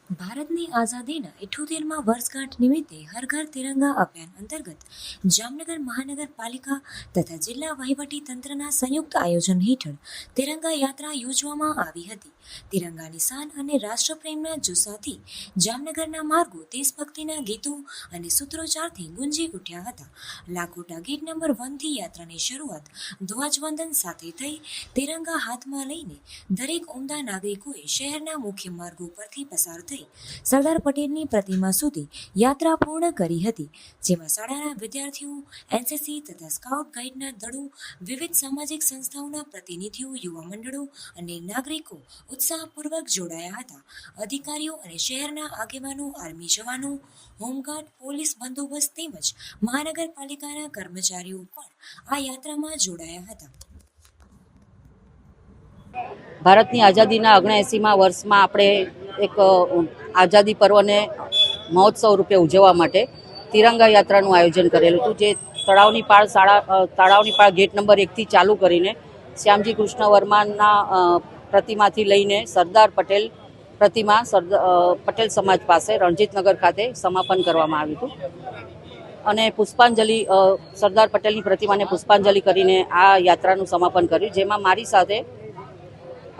ભારતની આઝાદીના 78મા વર્ષગાંઠ નિમિત્તે હર ઘર તિરંગા અભિયાન અંતર્ગત જામનગર મહાનગરપાલિકા તથા જિલ્લા વહીવટી તંત્રના સંયુક્ત આયોજન હેઠળ તિરંગા યાત્રા યોજવામાં આવી હતી। તિરંગાની શાન અને રાષ્ટ્રપ્રેમના જુસ્સાથી જામનગરના માર્ગો દેશભક્તિના ગીતો અને સૂત્રોચ્ચારથી ગુંજી ઉઠ્યા હતા। લાખોટા ગેટ નંબર 1 થી યાત્રાની શરૂઆત ધ્વજવંદન સાથે થઈ। તિરંગા હાથમાં લઈને દરેક ઉમદા નાગરિકોએ શહેરના મુખ્ય માર્ગો પરથી પસાર થઈ સરદાર પટેલની પ્રતિમા સુધી યાત્રા પૂર્ણ કરી હતી, જેમાં શાળાના વિદ્યાર્થીઓ, એનસીસી તથા સ્કાઉટ ગાઈડના દળો, વિવિધ સામાજિક સંસ્થાઓના પ્રતિનિધિઓ, યુવા મંડળો અને નાગરિકો ઉત્સાહપૂર્વક જોડાયા હતા। અધિકારીઓ અને શહેરના આગેવાનો, આર્મી જવાનો, હોમગાર્ડ, પોલીસ બંદોબસ્ત તેમજ મહાનગરપાલિકાના કર્મચારીઓ પણ આ યાત્રામાં જોડાયા હતા। ભારતની આઝાદીના 79મા વર્ષમાં આપણે એક આઝાદી પર્વને મહોત્સવ રૂપે ઉજવવા માટે તિરંગા યાત્રાનું આયોજન કરેલું હતું, જે તળાવની પાળ ગેટ નંબર 1 થી ચાલુ કરીને શ્યામજી કૃષ્ણ વર્માના પ્રતિમાથી લઈને સરદાર પટેલ પ્રતિમા પટેલ સમાજ પાસે રણજીતનગર ખાતે સમાપન કરવામાં આવ્યું હતું અને પુષ્પાંજલિ સરદાર પટેલની પ્રતિમાને પુષ્પાંજલિ કરીને આ યાત્રાનું સમાપન કર્યું, જેમાં મારી સાથે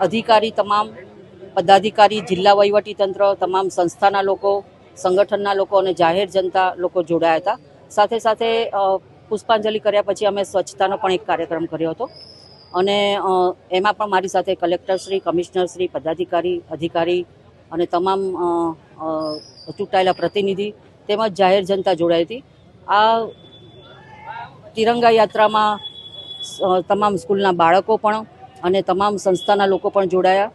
અધિકારી, તમામ પદાધિકારી, જિલ્લા વહીવટી તંત્ર, તમામ સંસ્થાના લોકો, સંગઠનના લોકો અને જાહેર જનતા લોકો જોડાયા હતા। સાથે સાથે પુષ્પાંજલિ કર્યા પછી અમે સ્વચ્છતાનો પણ એક કાર્યક્રમ કર્યો હતો અને એમાં પણ મારી સાથે કલેક્ટરશ્રી, કમિશનરશ્રી, પદાધિકારી, અધિકારી અને તમામ ચૂંટાયેલા પ્રતિનિધિ તેમજ જાહેર જનતા જોડાઈ હતી। આ તિરંગા યાત્રામાં તમામ સ્કૂલના બાળકો પણ અને તમામ સંસ્થાના લોકો પણ જોડાયા।